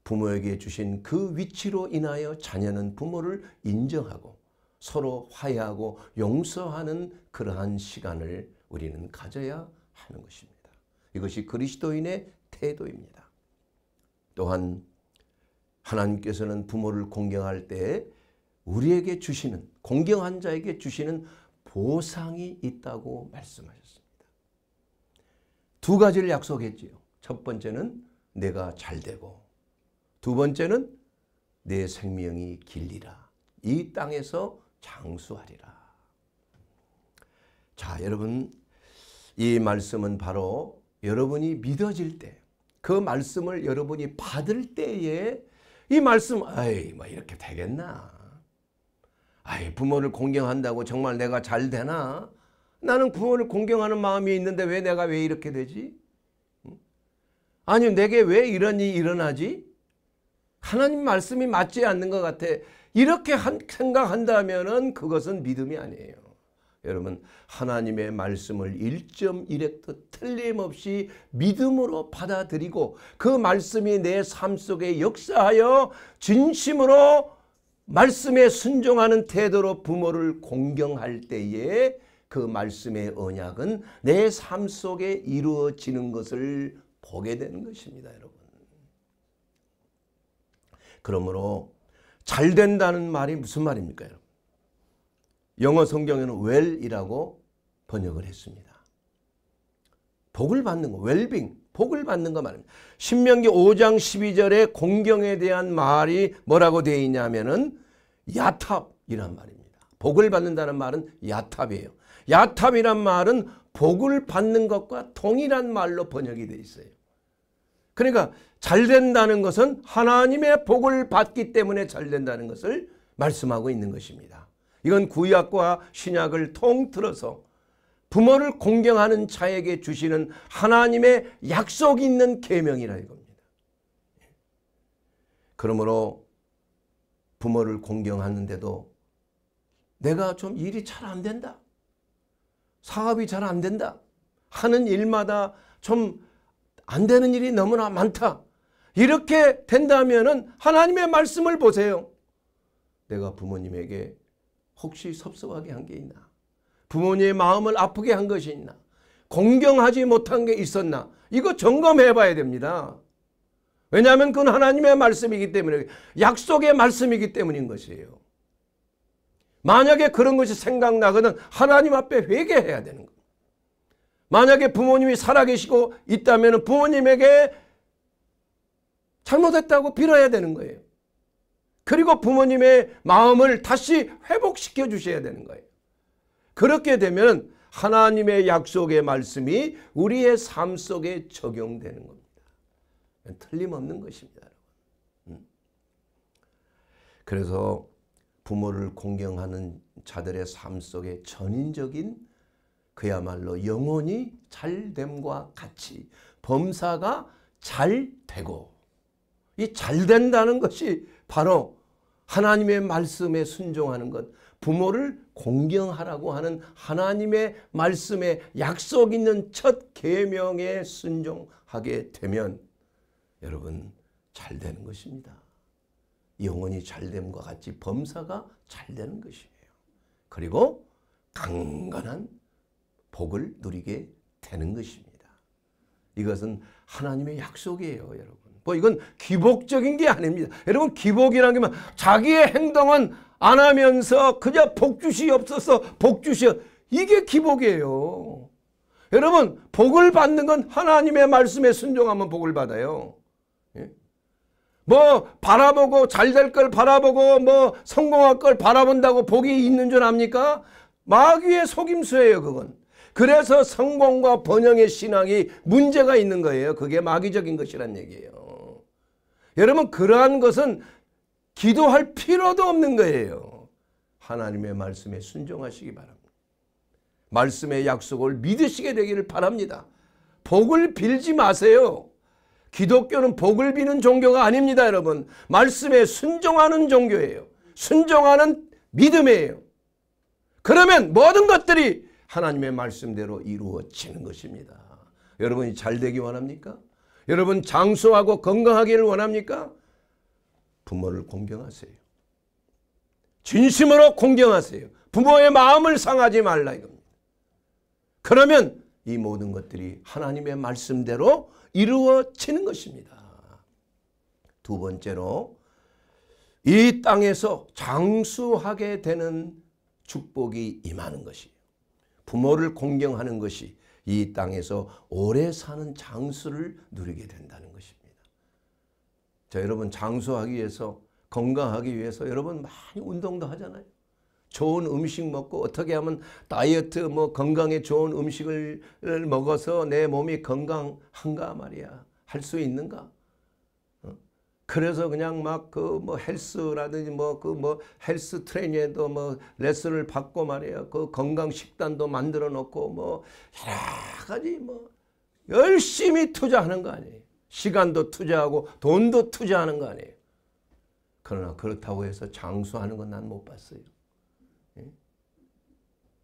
부모에게 주신 그 위치로 인하여 자녀는 부모를 인정하고 서로 화해하고 용서하는 그러한 시간을 우리는 가져야 하는 것입니다. 이것이 그리스도인의 태도입니다. 또한 하나님께서는 부모를 공경할 때 우리에게 주시는, 공경한 자에게 주시는 보상이 있다고 말씀하셨습니다. 두 가지를 약속했지요. 첫 번째는 내가 잘되고 두 번째는 내 생명이 길리라. 이 땅에서 장수하리라. 자, 여러분, 이 말씀은 바로 여러분이 믿어질 때, 그 말씀을 여러분이 받을 때에 이 말씀, 뭐 이렇게 되겠나? 부모를 공경한다고 정말 내가 잘 되나? 나는 부모를 공경하는 마음이 있는데 내가 왜 이렇게 되지? 아니, 내게 왜 이런 일이 일어나지? 하나님 말씀이 맞지 않는 것 같아. 이렇게 생각한다면은 그것은 믿음이 아니에요. 여러분, 하나님의 말씀을 1.1획도 틀림없이 믿음으로 받아들이고 그 말씀이 내 삶 속에 역사하여 진심으로 말씀에 순종하는 태도로 부모를 공경할 때에 그 말씀의 언약은 내 삶 속에 이루어지는 것을 보게 되는 것입니다, 여러분. 그러므로 잘 된다는 말이 무슨 말입니까, 여러분? 영어 성경에는 well이라고 번역을 했습니다. 복을 받는 거, 웰빙, 복을 받는 거 말입니다. 신명기 5장 12절에 공경에 대한 말이 뭐라고 되어 있냐면은 야탑이란 말입니다. 복을 받는다는 말은 야탑이에요. 야탑이란 말은 복을 받는 것과 동일한 말로 번역이 되어 있어요. 그러니까 잘 된다는 것은 하나님의 복을 받기 때문에 잘 된다는 것을 말씀하고 있는 것입니다. 이건 구약과 신약을 통틀어서 부모를 공경하는 자에게 주시는 하나님의 약속 있는 계명이라 이겁니다. 그러므로 부모를 공경하는데도 내가 좀 일이 잘 안 된다, 사업이 잘 안 된다, 하는 일마다 좀 안 되는 일이 너무나 많다, 이렇게 된다면은 하나님의 말씀을 보세요. 내가 부모님에게 혹시 섭섭하게 한 게 있나? 부모님의 마음을 아프게 한 것이 있나? 공경하지 못한 게 있었나? 이거 점검해 봐야 됩니다. 왜냐하면 그건 하나님의 말씀이기 때문에, 약속의 말씀이기 때문인 것이에요. 만약에 그런 것이 생각나거든 하나님 앞에 회개해야 되는 거예요. 만약에 부모님이 살아계시고 있다면 부모님에게 잘못했다고 빌어야 되는 거예요. 그리고 부모님의 마음을 다시 회복시켜 주셔야 되는 거예요. 그렇게 되면 하나님의 약속의 말씀이 우리의 삶 속에 적용되는 겁니다. 틀림없는 것입니다. 그래서 부모를 공경하는 자들의 삶 속에 전인적인 그야말로 영혼이 잘됨과 같이 범사가 잘 되고, 이 잘 된다는 것이 바로 하나님의 말씀에 순종하는 것, 부모를 공경하라고 하는 하나님의 말씀에 약속 있는 첫 계명에 순종하게 되면 여러분 잘 되는 것입니다. 영혼이 잘됨과 같이 범사가 잘 되는 것이에요. 그리고 강건한 복을 누리게 되는 것입니다. 이것은 하나님의 약속이에요, 여러분. 뭐 이건 기복적인 게 아닙니다. 여러분, 기복이라는 게 자기의 행동은 안 하면서 그냥 복 주시옵소서, 복 주시옵, 이게 기복이에요. 여러분, 복을 받는 건 하나님의 말씀에 순종하면 복을 받아요. 뭐 바라보고 잘 될 걸 바라보고 뭐 성공할 걸 바라본다고 복이 있는 줄 압니까? 마귀의 속임수예요, 그건. 그래서 성공과 번영의 신앙이 문제가 있는 거예요. 그게 마귀적인 것이란 얘기예요. 여러분, 그러한 것은 기도할 필요도 없는 거예요. 하나님의 말씀에 순종하시기 바랍니다. 말씀의 약속을 믿으시게 되기를 바랍니다. 복을 빌지 마세요. 기독교는 복을 비는 종교가 아닙니다, 여러분. 말씀에 순종하는 종교예요. 순종하는 믿음이에요. 그러면 모든 것들이 하나님의 말씀대로 이루어지는 것입니다. 여러분이 잘 되기 원합니까? 여러분 장수하고 건강하기를 원합니까? 부모를 공경하세요. 진심으로 공경하세요. 부모의 마음을 상하지 말라 이겁니다. 그러면 이 모든 것들이 하나님의 말씀대로 이루어지는 것입니다. 두 번째로 이 땅에서 장수하게 되는 축복이 임하는 것이에요. 부모를 공경하는 것이 이 땅에서 오래 사는 장수를 누리게 된다는 것입니다. 자, 여러분 장수하기 위해서, 건강하기 위해서 여러분 많이 운동도 하잖아요. 좋은 음식 먹고 어떻게 하면 다이어트 뭐 건강에 좋은 음식을 먹어서 내 몸이 건강한가 말이야. 할 수 있는가? 그래서 그냥 막 그 뭐 헬스라든지 뭐 그 뭐 헬스 트레이닝에도 뭐 레슨을 받고 말이야. 그 건강 식단도 만들어 놓고 뭐 여러 가지 뭐 열심히 투자하는 거 아니에요. 시간도 투자하고 돈도 투자하는 거 아니에요. 그러나 그렇다고 해서 장수하는 건 난 못 봤어요.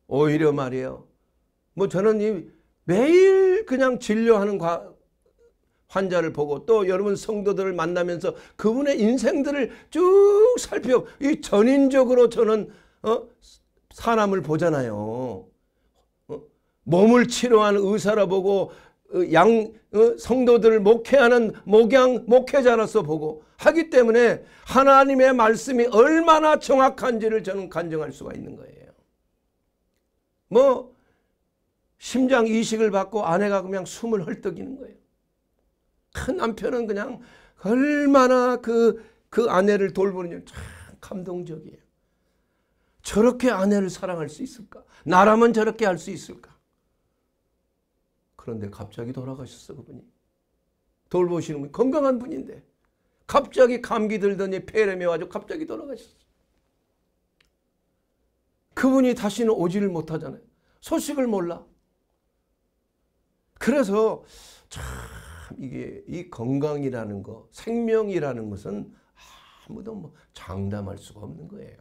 오히려 말이에요. 뭐 저는 매일 그냥 진료하는 환자를 보고 또 여러분 성도들을 만나면서 그분의 인생들을 쭉 살펴 이 전인적으로 저는 사람을 보잖아요. 몸을 치료하는 의사라 보고 성도들을 목회하는 목회자로서 보고 하기 때문에 하나님의 말씀이 얼마나 정확한지를 저는 간증할 수가 있는 거예요. 뭐 심장 이식을 받고 아내가 그냥 숨을 헐떡이는 거예요. 큰 남편은 그냥 얼마나 그 아내를 돌보는지 참 감동적이에요. 저렇게 아내를 사랑할 수 있을까? 나라면 저렇게 할 수 있을까? 그런데 갑자기 돌아가셨어, 그분이. 돌보시는 분, 건강한 분인데 갑자기 감기 들더니 폐렴이 와가지고 갑자기 돌아가셨어. 그분이 다시는 오지를 못하잖아요. 소식을 몰라. 그래서 참 이게 이 건강이라는 거, 생명이라는 것은 아무도 뭐 장담할 수가 없는 거예요.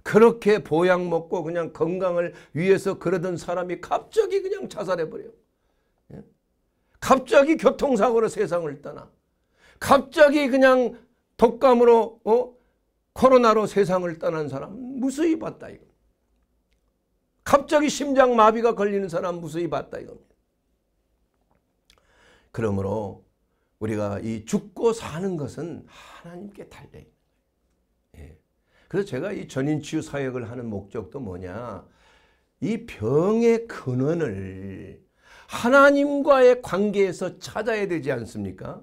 그렇게 보약 먹고 그냥 건강을 위해서 그러던 사람이 갑자기 그냥 자살해버려요. 갑자기 교통사고로 세상을 떠나. 갑자기 그냥 독감으로 코로나로 세상을 떠난 사람 무수히 봤다 이거. 갑자기 심장마비가 걸리는 사람 무수히 봤다 이겁니다. 그러므로 우리가 이 죽고 사는 것은 하나님께 달려있는 거예요. 예. 그래서 제가 이 전인치유 사역을 하는 목적도 뭐냐, 이 병의 근원을 하나님과의 관계에서 찾아야 되지 않습니까?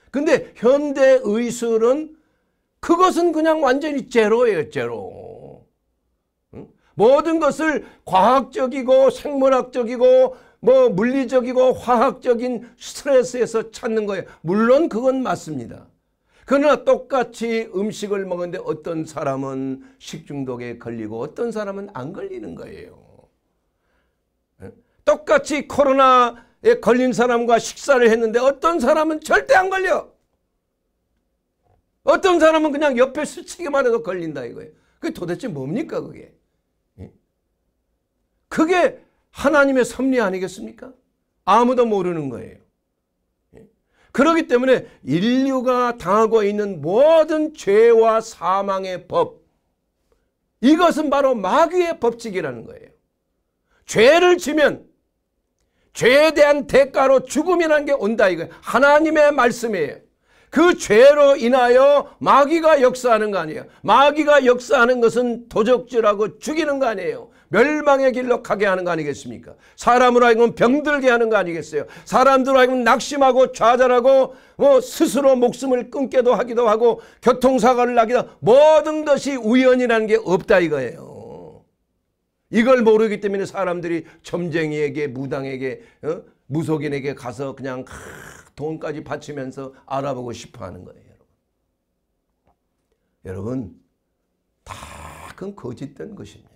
근데 현대 의술은 그것은 그냥 완전히 제로예요, 제로. 모든 것을 과학적이고 생물학적이고 뭐 물리적이고 화학적인 스트레스에서 찾는 거예요. 물론 그건 맞습니다. 그러나 똑같이 음식을 먹는데 어떤 사람은 식중독에 걸리고 어떤 사람은 안 걸리는 거예요. 똑같이 코로나에 걸린 사람과 식사를 했는데 어떤 사람은 절대 안 걸려. 어떤 사람은 그냥 옆에 스치기만 해도 걸린다 이거예요. 그게 도대체 뭡니까 그게? 그게 하나님의 섭리 아니겠습니까? 아무도 모르는 거예요. 그렇기 때문에 인류가 당하고 있는 모든 죄와 사망의 법, 이것은 바로 마귀의 법칙이라는 거예요. 죄를 지면 죄에 대한 대가로 죽음이라는 게 온다 이거예요. 하나님의 말씀이에요. 그 죄로 인하여 마귀가 역사하는 거 아니에요. 마귀가 역사하는 것은 도적질하고 죽이는 거 아니에요. 멸망의 길로 가게 하는 거 아니겠습니까? 사람으로 하여금 병들게 하는 거 아니겠어요? 사람들로 하여금 낙심하고 좌절하고 스스로 목숨을 끊게도 하기도 하고 교통사고를 나기도 하고 모든 것이 우연이라는 게 없다 이거예요. 이걸 모르기 때문에 사람들이 점쟁이에게 무당에게 무속인에게 가서 그냥 돈까지 바치면서 알아보고 싶어 하는 거예요. 여러분 다 그건 거짓된 것입니다.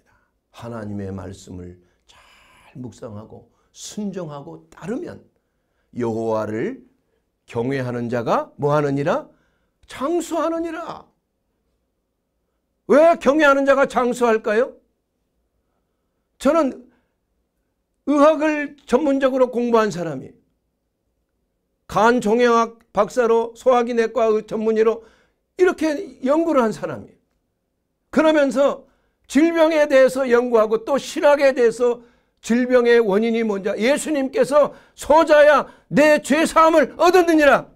하나님의 말씀을 잘 묵상하고 순종하고 따르면 여호와를 경외하는 자가 뭐하느니라? 장수하느니라. 왜 경외하는 자가 장수할까요? 저는 의학을 전문적으로 공부한 사람이 간 종양학 박사로 소화기 내과 전문의로 이렇게 연구를 한 사람이에요. 그러면서 질병에 대해서 연구하고 또 신학에 대해서 질병의 원인이 뭔지 예수님께서 소자야 내 죄사함을 얻었느니라.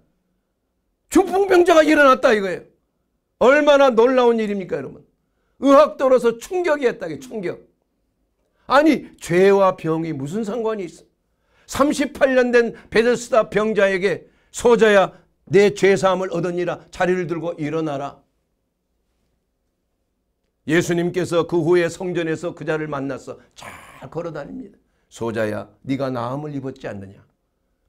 중풍병자가 일어났다 이거예요. 얼마나 놀라운 일입니까 여러분. 의학도로서 충격이었다. 충격. 아니 죄와 병이 무슨 상관이 있어. 38년 된 베데스다 병자에게 소자야 내 죄사함을 얻었니라. 자리를 들고 일어나라. 예수님께서 그 후에 성전에서 그 자를 만나서 잘 걸어다닙니다. 소자야 네가 나음을 입었지 않느냐.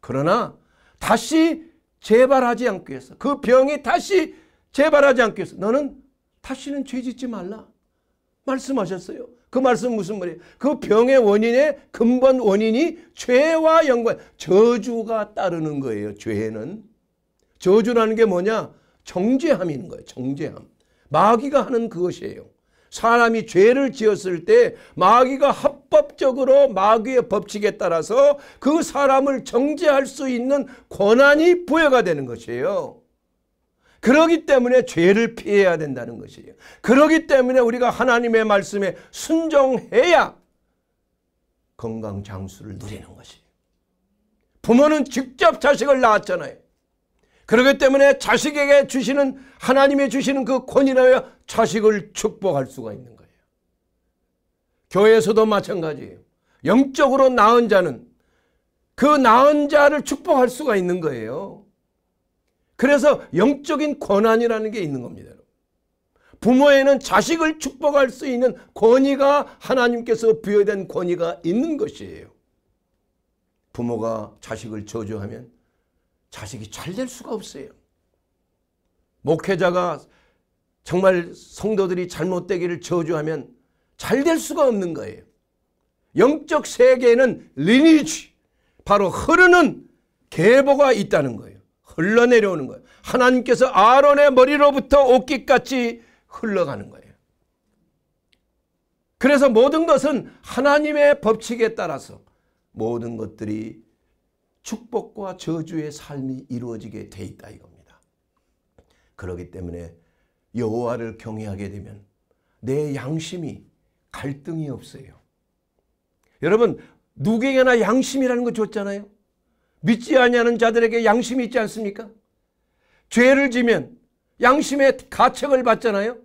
그러나 다시 재발하지 않기 위해서 그 병이 다시 재발하지 않기 위해서 너는 다시는 죄짓지 말라 말씀하셨어요. 그 말씀은 무슨 말이에요? 그 병의 원인의 근본 원인이 죄와 연관, 저주가 따르는 거예요. 죄에는. 저주라는 게 뭐냐? 정죄함이 있는 거예요. 정죄함. 마귀가 하는 그것이에요. 사람이 죄를 지었을 때 마귀가 합법적으로 마귀의 법칙에 따라서 그 사람을 정죄할 수 있는 권한이 부여가 되는 것이에요. 그렇기 때문에 죄를 피해야 된다는 것이에요. 그렇기 때문에 우리가 하나님의 말씀에 순종해야 건강 장수를 누리는 것이에요. 부모는 직접 자식을 낳았잖아요. 그렇기 때문에 자식에게 주시는 하나님이 주시는 그 권위라야 자식을 축복할 수가 있는 거예요. 교회에서도 마찬가지예요. 영적으로 낳은 자는 그 낳은 자를 축복할 수가 있는 거예요. 그래서 영적인 권한이라는 게 있는 겁니다. 부모에는 자식을 축복할 수 있는 권위가 하나님께서 부여된 권위가 있는 것이에요. 부모가 자식을 저주하면 자식이 잘 될 수가 없어요. 목회자가 정말 성도들이 잘못되기를 저주하면 잘 될 수가 없는 거예요. 영적 세계에는 리니지, 바로 흐르는 계보가 있다는 거예요. 흘러내려오는 거예요. 하나님께서 아론의 머리로부터 옷깃같이 흘러가는 거예요. 그래서 모든 것은 하나님의 법칙에 따라서 모든 것들이 축복과 저주의 삶이 이루어지게 돼 있다 이겁니다. 그렇기 때문에 여호와를 경외하게 되면 내 양심이 갈등이 없어요. 여러분, 누구에게나 양심이라는 거 줬잖아요. 믿지 아니하는 자들에게 양심이 있지 않습니까? 죄를 지면 양심의 가책을 받잖아요.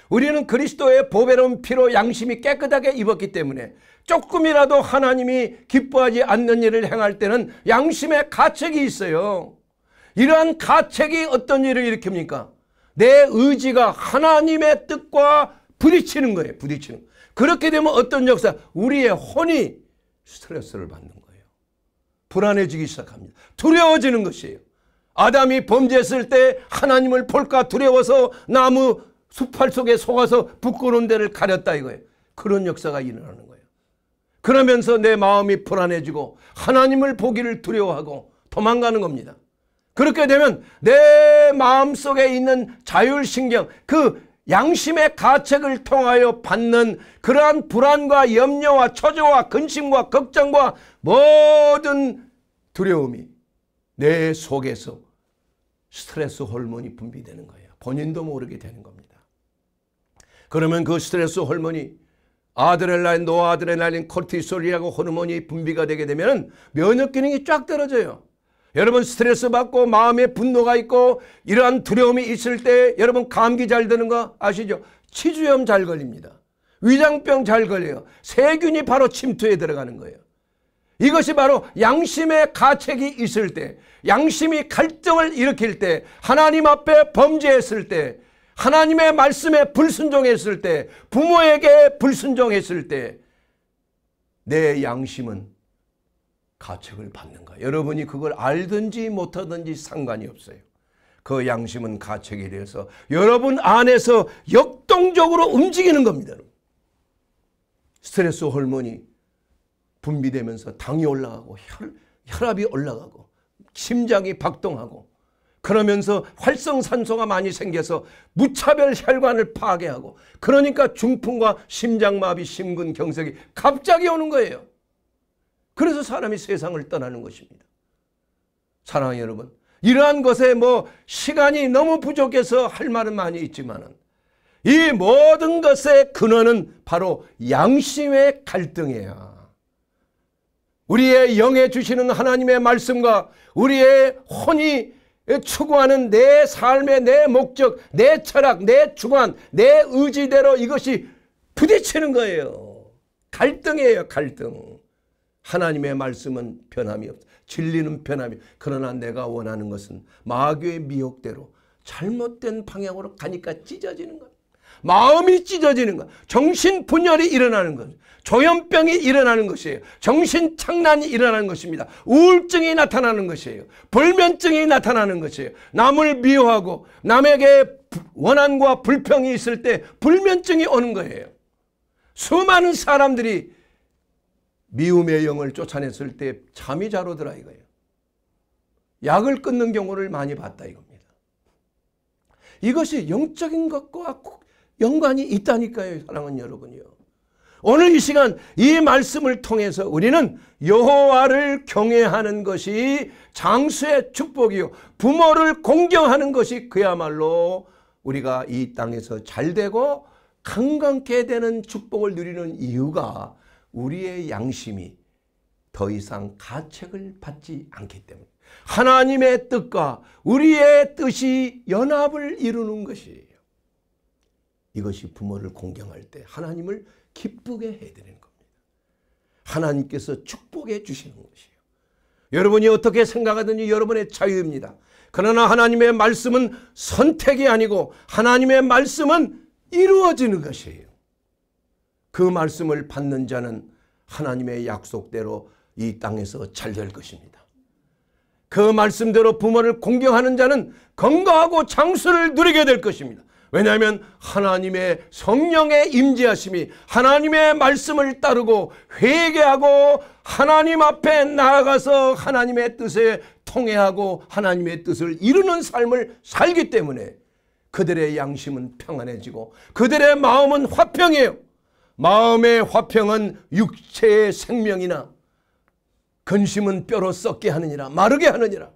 우리는 그리스도의 보배로운 피로 양심이 깨끗하게 입었기 때문에 조금이라도 하나님이 기뻐하지 않는 일을 행할 때는 양심의 가책이 있어요. 이러한 가책이 어떤 일을 일으킵니까? 내 의지가 하나님의 뜻과 부딪히는 거예요. 부딪히는. 그렇게 되면 어떤 역사? 우리의 혼이 스트레스를 받는 거예요. 불안해지기 시작합니다. 두려워지는 것이에요. 아담이 범죄했을 때 하나님을 볼까 두려워서 나무 숲팔 속에 속아서 부끄러운 데를 가렸다 이거예요. 그런 역사가 일어나는 거예요. 그러면서 내 마음이 불안해지고 하나님을 보기를 두려워하고 도망가는 겁니다. 그렇게 되면 내 마음속에 있는 자율신경, 그 양심의 가책을 통하여 받는 그러한 불안과 염려와 초조와 근심과 걱정과 모든 두려움이 내 속에서 스트레스 호르몬이 분비되는 거예요. 본인도 모르게 되는 겁니다. 그러면 그 스트레스 호르몬이 아드레날린, 노아드레날린, 코르티솔이라고 호르몬이 분비가 되게 되면 면역 기능이 쫙 떨어져요. 여러분 스트레스 받고 마음에 분노가 있고 이러한 두려움이 있을 때 여러분 감기 잘 드는 거 아시죠? 치주염 잘 걸립니다. 위장병 잘 걸려요. 세균이 바로 침투에 들어가는 거예요. 이것이 바로 양심의 가책이 있을 때, 양심이 갈등을 일으킬 때, 하나님 앞에 범죄했을 때, 하나님의 말씀에 불순종했을 때, 부모에게 불순종했을 때 내 양심은 가책을 받는 거예요. 여러분이 그걸 알든지 못하든지 상관이 없어요. 그 양심은 가책에 대해서 여러분 안에서 역동적으로 움직이는 겁니다. 스트레스 호르몬이 분비되면서 당이 올라가고 혈압이 올라가고 심장이 박동하고 그러면서 활성산소가 많이 생겨서 무차별 혈관을 파괴하고 그러니까 중풍과 심장마비, 심근경색이 갑자기 오는 거예요. 그래서 사람이 세상을 떠나는 것입니다. 사랑하는 여러분, 이러한 것에 시간이 너무 부족해서 할 말은 많이 있지만 이 모든 것의 근원은 바로 양심의 갈등이에요. 우리의 영에 주시는 하나님의 말씀과 우리의 혼이 추구하는 내 삶의 내 목적, 내 철학, 내 주관, 내 의지대로 이것이 부딪히는 거예요. 갈등이에요. 갈등. 하나님의 말씀은 변함이 없다. 진리는 변함이 없다. 그러나 내가 원하는 것은 마귀의 미혹대로 잘못된 방향으로 가니까 찢어지는 거예요. 마음이 찢어지는 것, 정신분열이 일어나는 것, 조현병이 일어나는 것이에요. 정신착란이 일어나는 것입니다. 우울증이 나타나는 것이에요. 불면증이 나타나는 것이에요. 남을 미워하고 남에게 원한과 불평이 있을 때 불면증이 오는 거예요. 수많은 사람들이 미움의 영을 쫓아냈을 때 잠이 잘 오더라 이거예요. 약을 끊는 경우를 많이 봤다 이겁니다. 이것이 영적인 것과 연관이 있다니까요, 사랑하는 여러분이요. 오늘 이 시간 이 말씀을 통해서 우리는 여호와를 경외하는 것이 장수의 축복이요, 부모를 공경하는 것이 그야말로 우리가 이 땅에서 잘되고 강건케 되는 축복을 누리는 이유가 우리의 양심이 더 이상 가책을 받지 않기 때문에, 하나님의 뜻과 우리의 뜻이 연합을 이루는 것이에요. 이것이 부모를 공경할 때 하나님을 기쁘게 해드리는 겁니다. 하나님께서 축복해 주시는 것이에요. 여러분이 어떻게 생각하든지 여러분의 자유입니다. 그러나 하나님의 말씀은 선택이 아니고 하나님의 말씀은 이루어지는 것이에요. 그 말씀을 받는 자는 하나님의 약속대로 이 땅에서 잘 될 것입니다. 그 말씀대로 부모를 공경하는 자는 건강하고 장수를 누리게 될 것입니다. 왜냐하면 하나님의 성령의 임재하심이 하나님의 말씀을 따르고 회개하고 하나님 앞에 나아가서 하나님의 뜻에 통회하고 하나님의 뜻을 이루는 삶을 살기 때문에 그들의 양심은 평안해지고 그들의 마음은 화평이에요. 마음의 화평은 육체의 생명이나 근심은 뼈로 썩게 하느니라, 마르게 하느니라.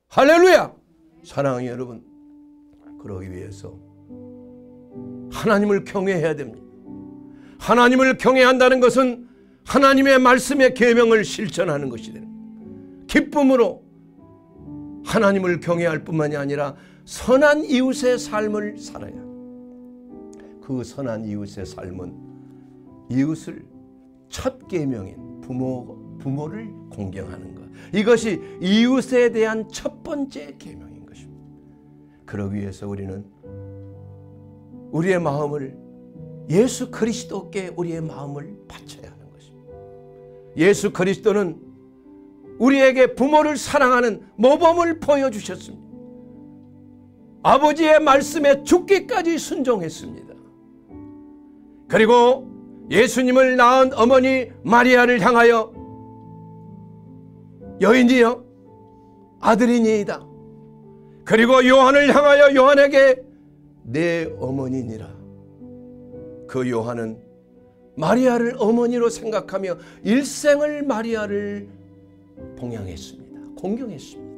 할렐루야. 사랑하는 여러분, 그러기 위해서 하나님을 경외해야 됩니다. 하나님을 경외한다는 것은 하나님의 말씀의 계명을 실천하는 것이 됩니다. 기쁨으로 하나님을 경외할 뿐만이 아니라 선한 이웃의 삶을 살아야, 그 선한 이웃의 삶은 이웃을 첫 계명인 부모를 공경하는 것, 이것이 이웃에 대한 첫 번째 계명인 것입니다. 그러기 위해서 우리는 우리의 마음을 예수 그리스도께 우리의 마음을 바쳐야 하는 것입니다. 예수 그리스도는 우리에게 부모를 사랑하는 모범을 보여주셨습니다. 아버지의 말씀에 죽기까지 순종했습니다. 그리고 예수님을 낳은 어머니 마리아를 향하여 여인이여 아들이니이다. 그리고 요한을 향하여 요한에게 내 어머니니라. 그 요한은 마리아를 어머니로 생각하며 일생을 마리아를 봉양했습니다. 공경했습니다.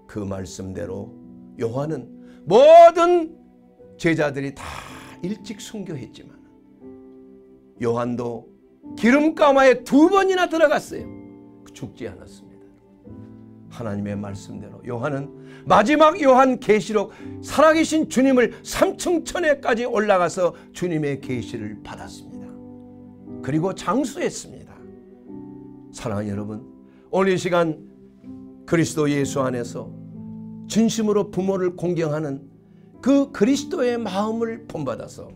그 말씀대로 요한은 모든 제자들이 다 일찍 순교했지만 요한도 기름가마에 2번이나 들어갔어요. 죽지 않았습니다. 하나님의 말씀대로 요한은 마지막 요한 계시록 살아계신 주님을 3층 천에까지 올라가서 주님의 계시를 받았습니다. 그리고 장수했습니다. 사랑하는 여러분, 오늘 이 시간 그리스도 예수 안에서 진심으로 부모를 공경하는 그 그리스도의 마음을 본받아서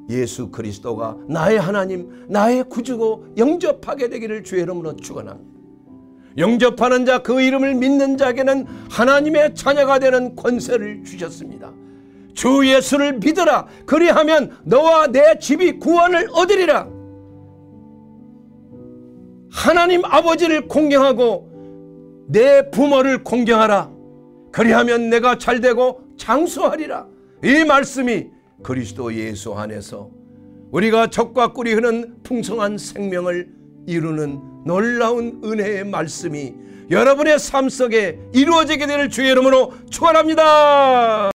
예수 그리스도가 나의 하나님, 나의 구주고 영접하게 되기를 주의 이름으로 축원합니다. 영접하는 자, 그 이름을 믿는 자에게는 하나님의 자녀가 되는 권세를 주셨습니다. 주 예수를 믿어라. 그리하면 너와 내 집이 구원을 얻으리라. 하나님 아버지를 공경하고 내 부모를 공경하라. 그리하면 내가 잘되고 장수하리라. 이 말씀이 그리스도 예수 안에서 우리가 젖과 꿀이 흐르는 풍성한 생명을 이루는 놀라운 은혜의 말씀이 여러분의 삶 속에 이루어지게 될 주의 이름으로 축원합니다.